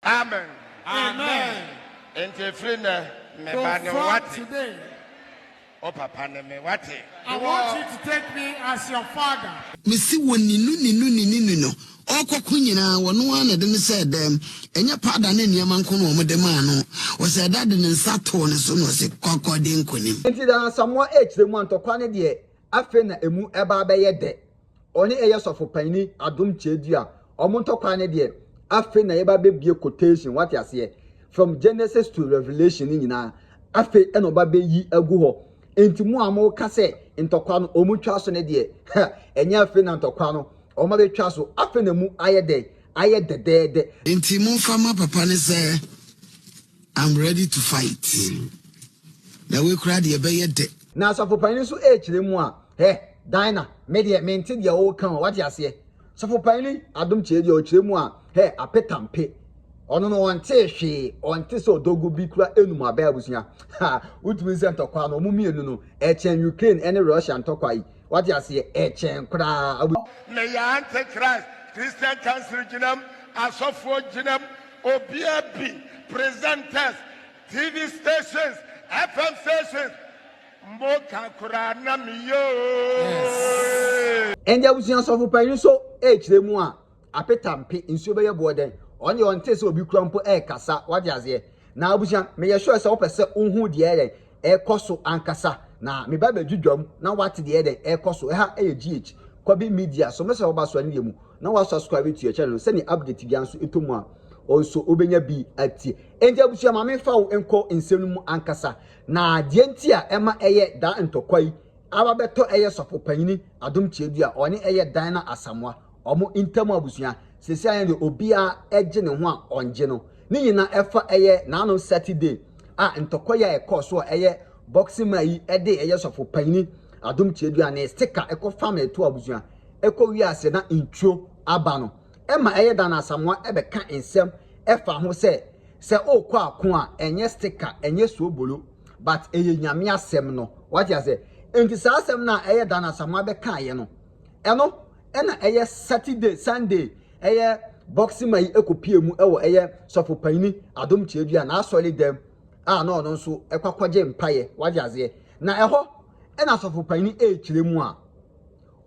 Amen. Amen. Ente frina me bane wate. Today, oh papa ne me wate. I want you to take me as your father. Missy ninu no. Oko nyina wono ana de ne se dem enya pada na niam nko no mo dem ano wo se dade ne nsato ne so no se kokode nkonim enti da Asamoah echire mu antokwa ne de afe na emu eba abeye de oni eye sofo panini AdomKyei Duah omo ntokwa ne de afe na yeba bebie quotation what you say from Genesis to Revelation nyina afe eno ba beyi agu ho enti mu amo ka se ntokwa no omu twa so ne de enya afe na ntokwa no Oma be twa so afe na mu aye de enti mu fama papa ne say I'm ready to fight na we kura de be ye de na sofo panini so echire mu a Dina me de mente de o kan what you say sofo panini AdomKyei de o chire mu a apetampe ono no wonte hwe onte so dogu bi kura enum aba abusunya utumi se ntokwa no mu mienu no echen Ukraine ene Russia ntokwa yi what you say echen kura Me ya Antichrist Christian Council jinam asofo jinam obia bi presenters TV stations FM stations mboka kura na miyo ende abusunya sofo panyin so echire mu a apetampe nsuo be ye boden onye onte se obi kura mpo kasa what you say na abusunya me ye sure se opese unhu de ere ekoso ankasa na me ba badwudwam na wate de ere ekoso ha GH Kwabi media so mese oba so ani mu na wa subscribe to your channel se ni update bi anso etomu a onso obenya bi ati enja busia ma me fa wo enko nsenu mu ankasa na de nti a ema eye da ntokwai aba beto eye sofo panyini AdomKyei Duah oni eye dan na Asamoah omo intemu abusia sesi ayen de obia eje ne ho a onje no ni nyina efa eye na no Saturday a ntokwai a ekoso eye boxing mai ede eye sofo panyini AdomKyei Duah na sticker eko family to abusuan eko wi ase na intro aba no ema eye da na Asamoah ebe ka ensem efa ho se okọ akon a enye sticker enye suobolo but eye nyame asem no what you say enti sa asem na eye da na Asamoah be ka ye no eno ena eye Saturday Sunday eye boxing mai ekopie mu ewo eye sofo panini AdomKyei Duah na asoli dem a no no nso ekwakwaje mpaye what you say na eho ena sofo panini echire mu a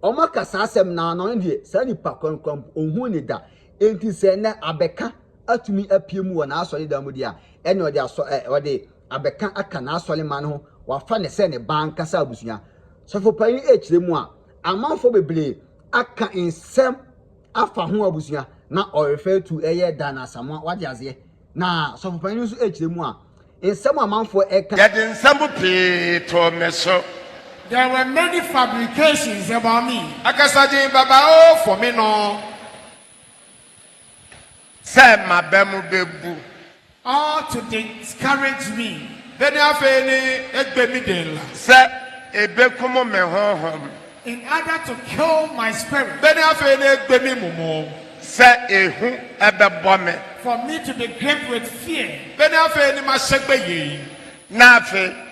omaka sasem na no ndie sani pa kwankwan ohun ni da enti se na abeka atumi apie mu wona asole da mu dia ene ode aso ode abeka aka na asole man ho wafa ne se ne banka sa abusunya sofo panini echire mu a amanfo bebre aka ensem afa ho abusunya na o refer to eye da na Asamoah wade aze na sofo panini so echire mu a ensem amanfo eka ya de nsam pe to meso. There were many fabrications about me. Akasaji baba for me no. Say my bemu bebu. All to discourage me. Beni afeni egbe mi den la. Say ebekumo me honhom. In order to kill my spirit. Beni afeni egbe mi mumo. Say ehu ebebo me. For me to be gripped with fear. Beni afeni ma segbe yi. Na afi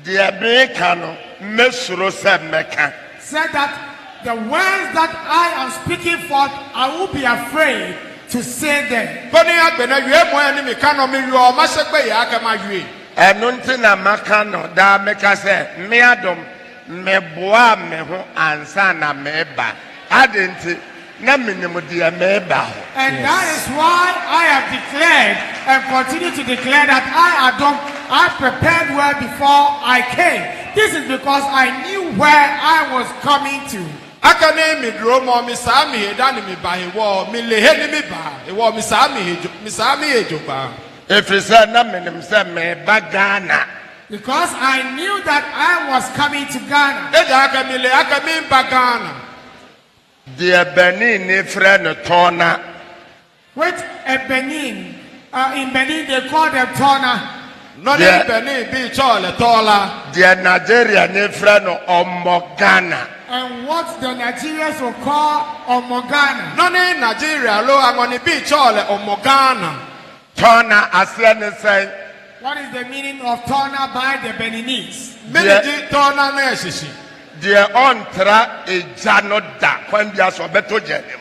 the Americano mesuro se meka. Said that the words that I am speaking forth, I will be afraid to say them. Boni agbena yue mo ani mi kano mi yo ma segbe ya ka ma yue. Enu nti na maka no da meka se me Adom me boa me ho ansa na me ba. Adenti na minim dia me ba. And that is why I have declared and continue to declare that I Adom I prepared well before I came. This is because I knew where I was coming to. Akane mi dro mo mi sa mi edani mi ba ewo mi lehe ni mi ba ewo mi sa mi ejo ba. Efisa na minim se me ba Ghana. Because I knew that I was coming to Ghana. Eja aka mi le aka mi ba Ghana. The Benin ni friend Tona. With a Benin, in Benin they call them Tona. No ni Benin bi chole tola. The Nigeria ni friend Omogana. And what the Nigerians will call Omogana. No ni Nigeria lo angoni bi chole Omogana. Tona asle say. What is the meaning of Tona by the Beninese? Mini Tona na eshishi. The ontra ejano da kwambia so beto jenem.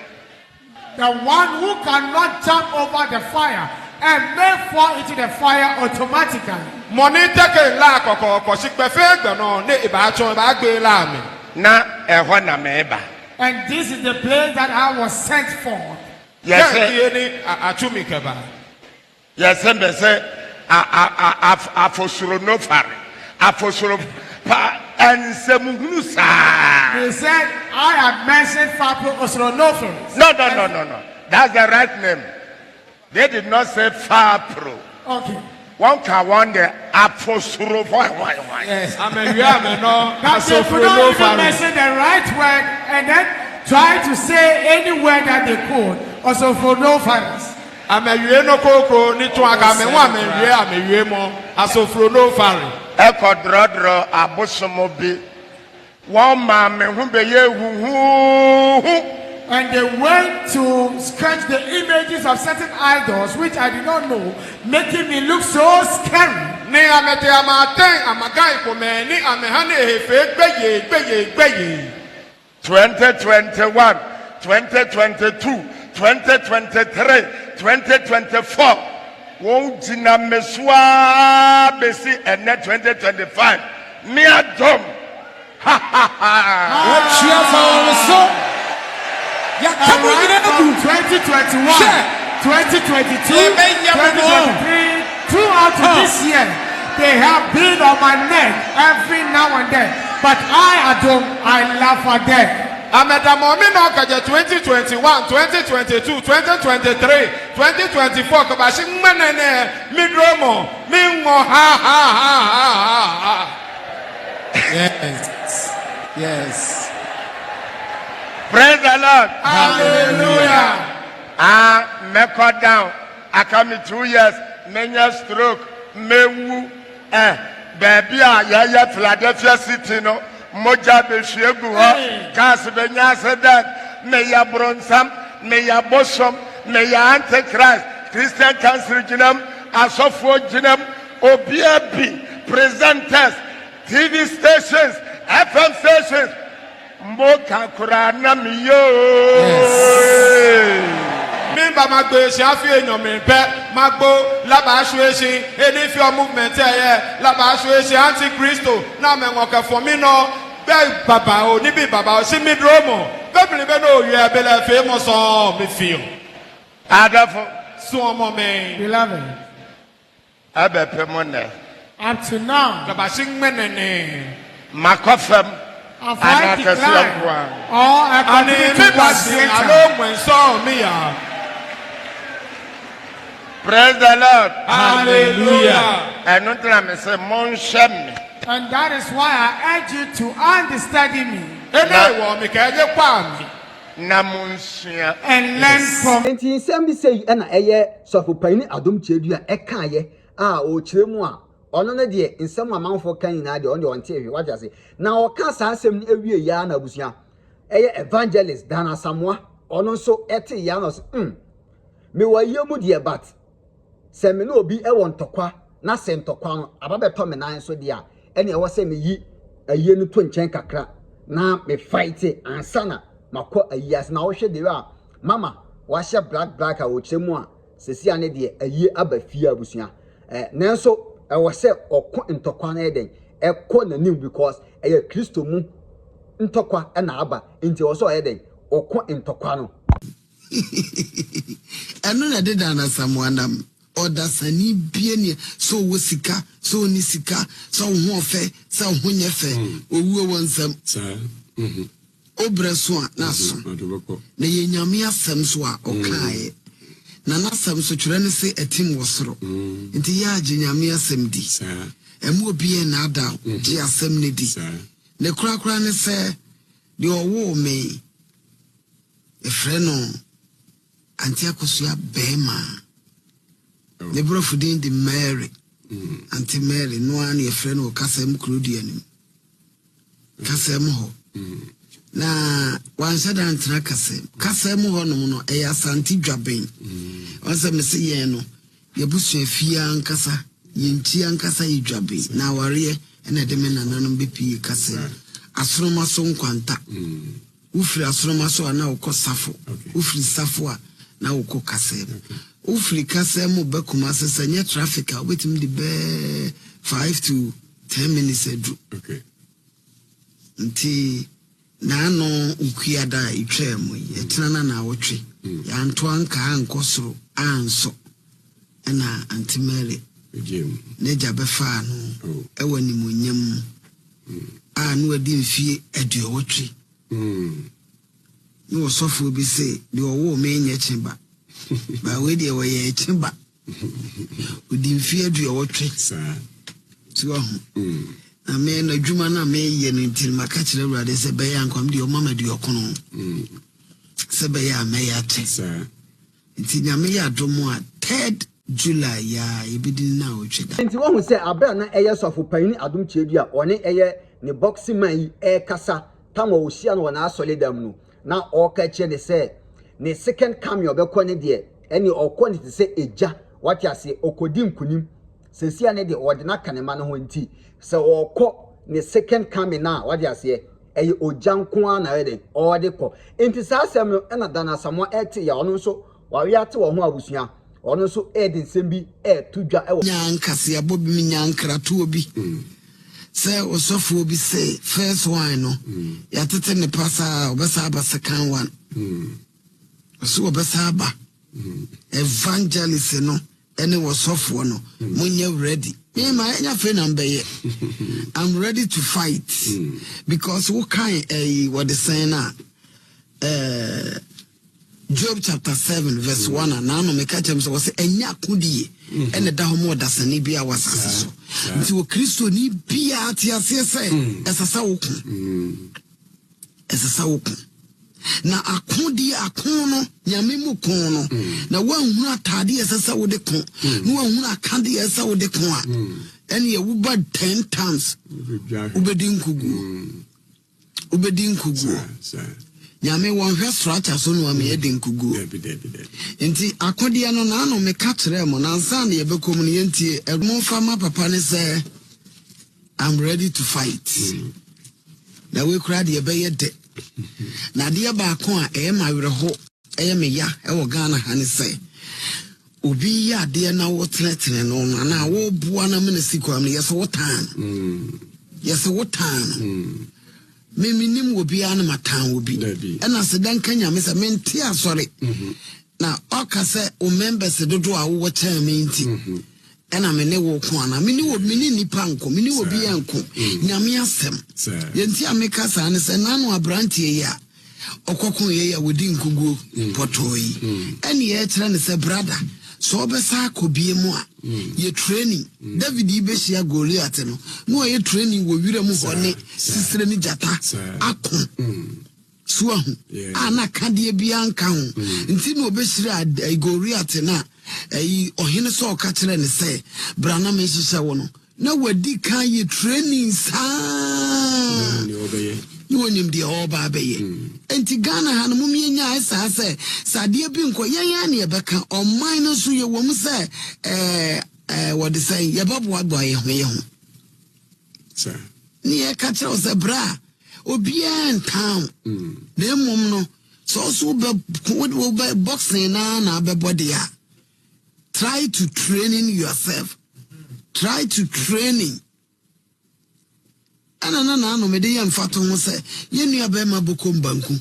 The one who cannot jump over the fire and may fall into the fire automatically. Money take la koko she prefer no ne ibacho ba gbe la mi. Na ehwo na meba. And this is the place that I was sent for. Yes, any atumi keba. Yes, me say afosuro no fare. Afosuro pa ensemuhunu sa. They said I have mentioned Fapro Osronofers. No. That's the right name. They did not say Fapro. Okay. One can wonder Afosuro. Why? Yes, I'm a no. That they could not even mention the right word and then try to say any word that they could. Also for no fathers. I'm a no coco, Nito Agame, I'm a mo, Asofro no fari. Echo drodro, Abosomobi. One man, whom be ye. And they went to sketch the images of certain idols, which I did not know, making me look so scary. Ni amete amaten amagai kome ni amehane hefe gbeye 2021, 2022, 2023, 2024. Won jina meswa besi ene 2025. Mi Adom. Ha ha ha. From 2021, 2022, 2023, throughout this year, they have been on my neck every now and then. But Adom, I laugh at them. Amedamomino kaje 2021, 2022, 2023, 2024 kabashi manene midromo mingo ha. Yes. Praise the Lord. Hallelujah. Me cut down. I come in 2 years. Many stroke. Me wu. Baby, ya Philadelphia City no. Moja be shegu ho. Kas be nya sedan. Me ya bronsam. Me ya bosom. Me ya antichrist. Christian Council jinam. Asofo jinam. Obiabi. Presenters. TV stations. FM stations. Moka kurana miyo. Yes. Mimba magbe shafi enyo mpe magbo laba ashueshi any fear movement laba ashueshi anti-Christo na me nwoke for me no be baba o ni bi baba o si mi dromo be be no ye be le famous on me feel. Adafo so mo me beloved. Abepe monne. Up to now. Laba sing menene makofem. If I decline or I continue to praise the Lord. Hallelujah. And that is why I urge you to understudy me and learn from. Enti nsɛm bi sɛ ɛna ɛyɛ sɔfopani AdomKyei Duah ɛkaayɛ a ɔkyerɛ mu a ono na de nsɛm amanfo kan nyina de on de onte ehwe waje ase na ɔka saa asɛm ni awie ya na abusua ɛyɛ evangelist dan Asamoah ono nso ɛte ya na me waye mu de bat sɛ me no obi ɛwɔ ntɔkwa na sɛ ntɔkwa no ababeto me nan so de a ɛne ɛwɔ sɛ me yi ayie no to nkyɛn kakra na me fight ansa na makɔ ayie ase na wo hwɛ de a mama wahyɛ black a wo kyerɛ mu a sesi ane de ayie aba fie abusua nanso I was say or intokwa eden nanim because a Christo mu ntokwa na aba nti also eden or intokwa no eno na de dan Asamoah nam odasani biene so wosika so nisika so ho ofe so ho nyefe owu wonsam obreso a na so na ye nyame asem so a okae na nasam so twere ne se etim wosoro nti ya age nyame asem di emu obi na ada di asem ne di ne kura ne se de owo me efre no anti akosua bema ne brofudin di Mary anti Mary no an efre no kasem kroduanim kasem ho na wansa da ntra kasem ho no no e asanti dwaben wansa me se yen no yebusu afia ankasa yenti ankasa yidwaben na ware na de me nananom bepi kasem asoroma so nkwanta ufiri asoroma so na ukọ safo ufiri safo a na ukọ kasem Ufrika se mo be Kumasi sanye traffic wait him the be 5 to 10 minutes edu. Okay. Nti na no ukuyada itwem yetina na wotwe. Ya nto anka ankosoro anso. Na Auntie Mary. Neja befa no. Ewa ni munyam. No adi mfie aduowotwe. No sofo bi say the owo me nya chimba. Ba we dey we chimba. Odi mfie aduowotwe. So na me na dwuma na me ye no ntil maka kire urade se be ya nkwam de o mama de okono. Se be ya me ya te. Nti nyame ya domo a 3rd July ya ibidi na otweda. Nti wo hu se abra na eye sofo panini AdomKyei Duah one eye ne boxing man yi kasa tamo ohia no na asolidam no na oka che ne se ne second cameo obekọ ne de eni okọ ne se eja wati ase okodi nkunim sesia ne de odina kanema no ho nti se okọ ne second cameo na wati ase eye ojanko a na ede odekọ nti sasem no na dana Asamoah ete ya ono so wawe ate wo ho abusua ono so edi nsembi tudwa ewo nyankase abobi mi nyankratu obi say osofo obi say first one no ya tete ne pasa obesa aba second one so obesa aba evangelist no ene osofo no munye ready me ma enya fe number ye I'm ready to fight because what kind what the saying na Job chapter 7 verse 1 and now me catch him so was enya kudie ene da homo dasani bia wasase so nti wo Kristo ni bia atiase se esasa woku na akodi akono nyame mu kono na wanhunu atade esasa wo de kon na wanhunu akade esasa wo de kon a ene ye wuba 10 times ubedi nkugu nyame wonhwe structure so no me edi nkugu enti akodi no na no me ka kire mo na nsa na ye bekom no yentie edmo fama papa ne say I'm ready to fight na we kura de be ye de na de ba ko a e ma were ho e me ya e wo Ghana ha ne say obi ya de na wo tletene no na wo bua na me ne sikwa me yes wo tan me minim obi an matan obi ena se dan kanya me se menti asore na oka se o members dodo a wo cha me nti ena me ne wo ko ana me ni nipa nko me ni obi enko nyame asem yenti ameka sa ne se nanu abrantie ya okokon ye ya wodi nkugo potoyi eni ye kire ne se brother so obesa akobie mu a ye training David ibeshia Goliath no ye training wo wire mu hone sisire ni jata akon suahu ana kade bia nka ho nti no obeshira Goliath na ohene so ka kire ne se brana me hihye wo no na wadi kan ye training sa you want him the oba beye enti Ghana ha no mumienya esa se sade bi nko yan ne yebeka on minus so ye wo mu se what they say ye babu agbo ye ho sir ni e ka kire o se bra obi en town na mum no so be boxing na be body a try to training yourself ana no me de yam fato ho se ye nua be ma bokom banku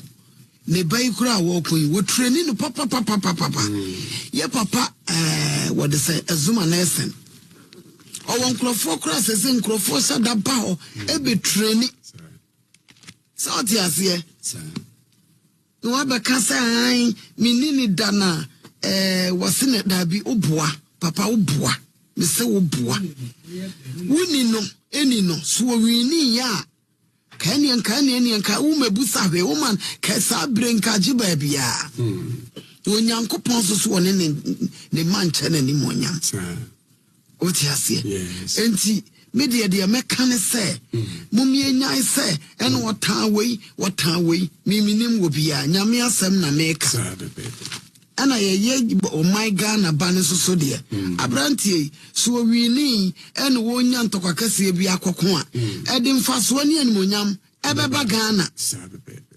ne bai kura wo kun wo training no papa ye papa what they say azuma nesen o won krofo kura se krofo sa da ba ho e be training so ti ase no wa be kasa an minini dana wasine da bi oboa papa oboa me se oboa woni no eni no so wini ya kanianka umebusa hwe woman ka sa brenka ji ba bia onyankopon so ne manche na ni monyam o ti ase enti media de meka ne se mumienya se ene wotan wei miminim wo bia nyame asem na meka ana ye oh my Ghana ban so de abrantie so wini ene wonya ntokwa kase bi akoko a ede mfaso ani animonyam ebeba Ghana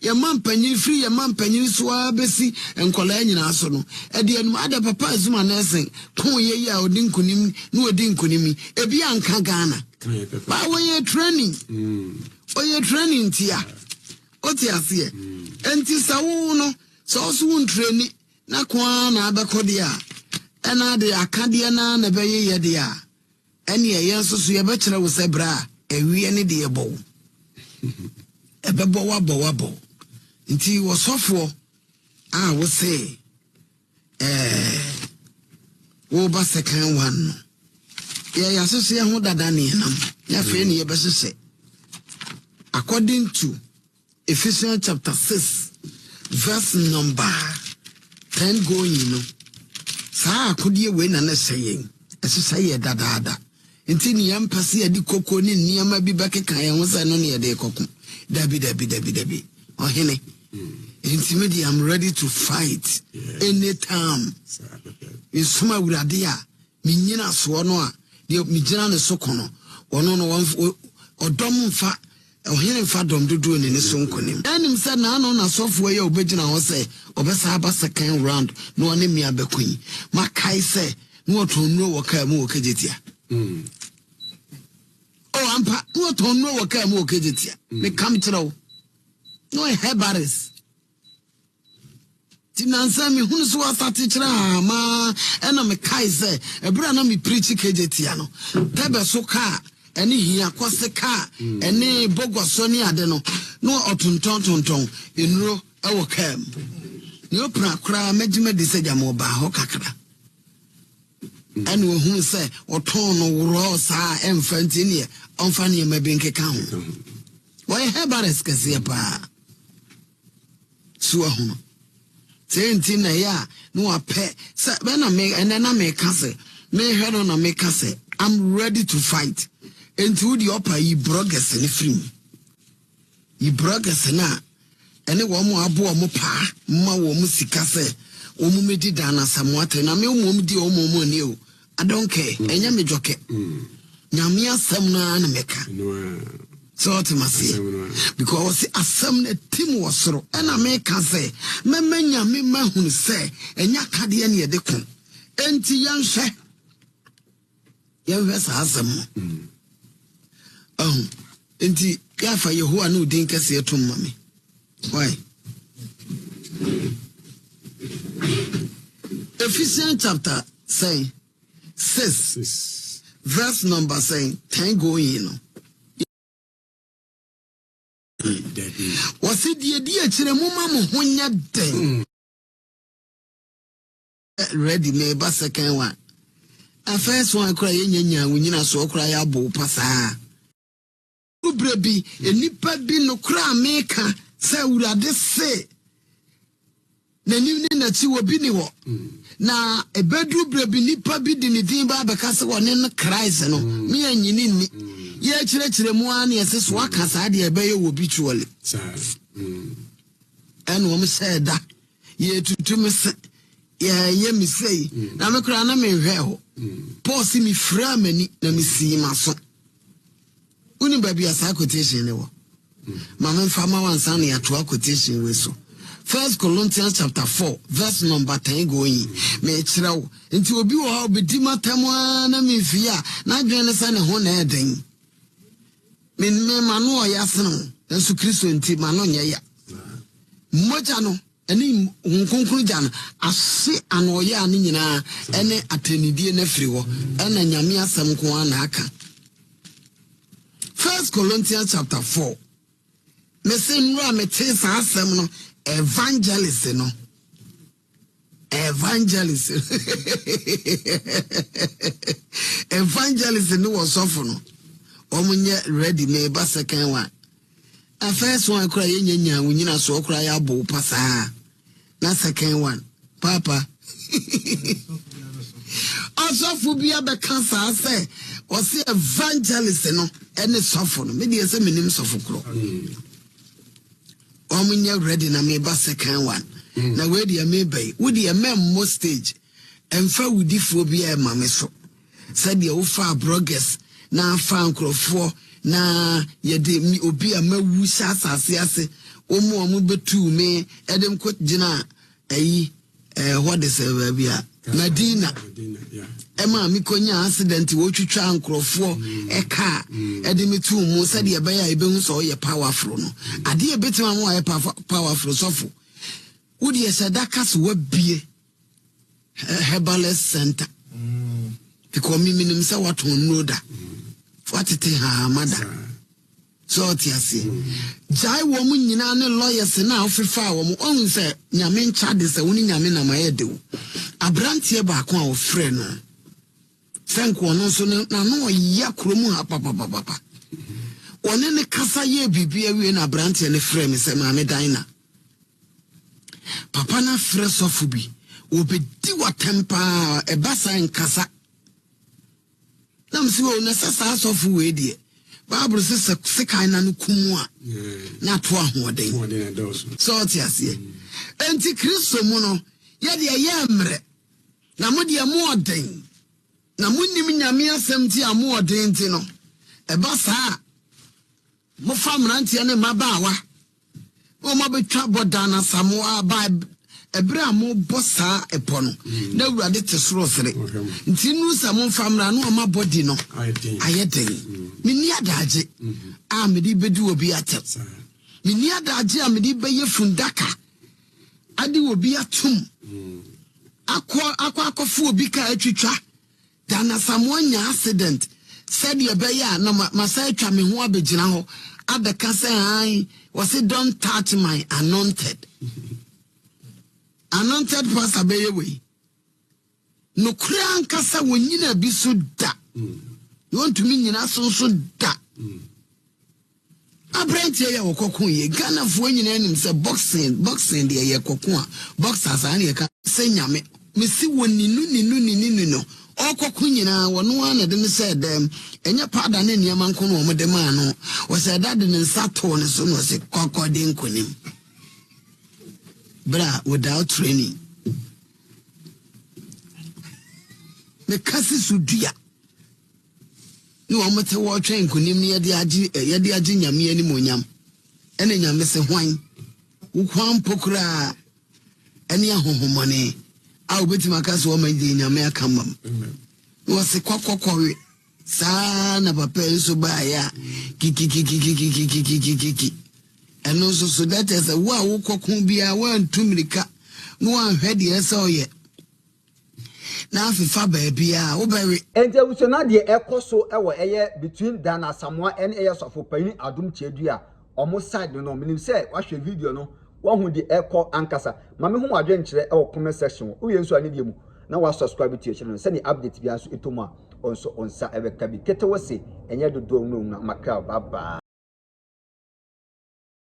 ye man panyin free ye man panyin so abesi enkola nyina so no e de anum ada papa azuma na esen kon ye ya odi nkunim na odi nkunimi ebi anka Ghana ba we training oye training tia oti ase enti sawo no so so training na kwa na abekode a ena de akade na be ye de a ene ye nso so ye be kire wo se bra ewie ne de ye bo ebebo wabo nti wosofo wo say wo ba second one no ya so ye ho dada ne nam ya fe ne ye be sese according to Ephesians chapter 6 verse number 10 going no sa akodi we na na seyen esese ye dada nti ni yampase adi koko ni niama bi bakeka ye ho sa no ne ye de koko dabi ohene nti me di I'm ready to fight anytime isuma urade a minyina so no a de migina ne sokono ono no odom mfa ohene mfa dom dodo ne ne so nkonim anim se na no na sofo ye obegina ho se obesa aba second round no ne mi abekun makai se no otonno wo ka mu wo kajetia ampa no tonno wo ka mu wo kajetia me kam tiro no hebaris tinansa mi hunu so asate kira ma ena me kai se ebra na me preach kajetia no tebe so ka eni hia kwose ka eni bogoso ni ade no no otonton enuro ewo kam ni opra kra magime de se jamo ba ho kakra eni ohun se oton no woro sa emfanti ne onfa ne mabi nkeka ho wo hebares kase pa so ho senti na ya no ape se be na me ene na me kase me hwe na me kase I'm ready to fight into the upper yi broggers and free yi broggers na ene wo mo abo mo pa ma wo mo sika se wo mo medi dana Asamoah na me wo mo di wo mo ni o AdomKyei enya me joke nyame asem na na meka so otimasi because asem na tim wo soro ena me ka se me nyame mahunu se enya kade ne ye de kon enti yanhwe yanhwe sa asem enti gafa Yehowa no din kase etum mame why Ephesians chapter 6 verse number 10 going no wasi die akire muma mo honya den ready me ba second one a first one kra yenya wunyina so kra ya bo pasa ubrebi enipa bi no kra meka se urade se na ni na ti wo bi ni wo na ebedu brebi nipa bi di ni din ba beka se woni no Christ no me anyini ni ye kire mu an ye se so aka sa de ebe ye wo bi chuole en wo me se da ye tutu me se ye mi sei na me kra na me hwe ho Paul si mi fra mani na mi si maso uni baby asa quotation ne wo mama fama wansa na ya to quotation we so 1 Corinthians chapter 4 verse number 10 going me kira wo nti obi wo ha obedi matam na me fia na dwen se ne ho na eden me manu oyasno ensu Kristo nti manu nya ya moja no eni nkonkuru jana ase anoye ani nyina ene atenidie na firi wo ena nyame asem ko ana aka 1 Corinthians chapter 4 me se nra me te sa asem no evangelist no evangelist no was ofo no omunye ready me ba second one a first one kura yenya wunyina so kura ya bo pasa na second one papa asofo bia be kansa say o se evangelist no ene sofo no me dey say menim sofo kro omunye ready na me ba second one na we dey me bay we dey mo stage emfa wudifo bia ma me so say dey wo fa bloggers na fa nkrofo na yede mi obi a mawu sha asase ase omo betu me Adam ko gina ayi what is bia Medina Emma mi konya accident wo twitwa ankrofo eka ede mi tu mu se de be ya ebe hu so ye powerful no ade e betima mo ye powerful sofo wo de sadaka so wabie herbalist center because me minim say what on know da what it ha mada so tiase jai wo mu nyina ne lawyers na ofefa wo mu on say nyame ncha de say woni nyame na maye de wo abrantie ba ko a wo frɛ no senko no so na no ya kromu ha papa one ne kasa ye bibia wie na abrantie ne frɛ me say maame dan na papa na frɛ sofo bi obedi watempa e basa nkasa nam si wo na sasa sofo we die Bible says sekai na no kumu a na to ahoden so tiase enti Kristo mu no ye de ye mre na mo de amoden na munnim nyame asem ti amoden ti no e ba saa mo famrantie ne mabaawa o ma betwa bodana Asamoah ba ebra mo bossa epo no na awurade te soro sere nti nu sa mo famra no ma body no ayeden mini adaje a me di bedu obi atem mini adaje a me di beye fundaka ade obi atum akwa obi ka atwitwa dana Asamoah nya accident said ye beye na masa atwa me ho abegina ho abeka say ai was it don't touch my anointed pastor beyewe no kran kasa wonyina bi so da you want to mean nyina so da abrantie ya wokokon ye Ghana fo nyina nim say boxing de ye kokon a boxers an ye ka say nyame me si woninu no okokon nyina wono an de ne say dem enya pada ne niam anko no mo de ma no wo say dad ne nsato ne so no say kokode nkonim bra without training me kasi sudua ni wo mete wo twen konim ne ye de agi nyame ani monyam ene nyame se hwan wo kwan pokura ene ahohomone a obetima kasi wo man de nyame akamam wo se kokokwe sa na papa enso ba ya kiki and also so that is a wow kokun bia wan tumirika no wan hwede esa oye na afifa ba bia wo bari ente usona de ekoso ewo eye between Dan Asamoah and sofo pani AdomKyei Duah omo side no minim say wahwe video no wo hu de eko ankasa mame hu adwen kire ewo comment section wo yenso ani de mu na wa subscribe to your channel send the update bia so etomu a onso onsa ebe kabi ketewose enye dodo no na makra baba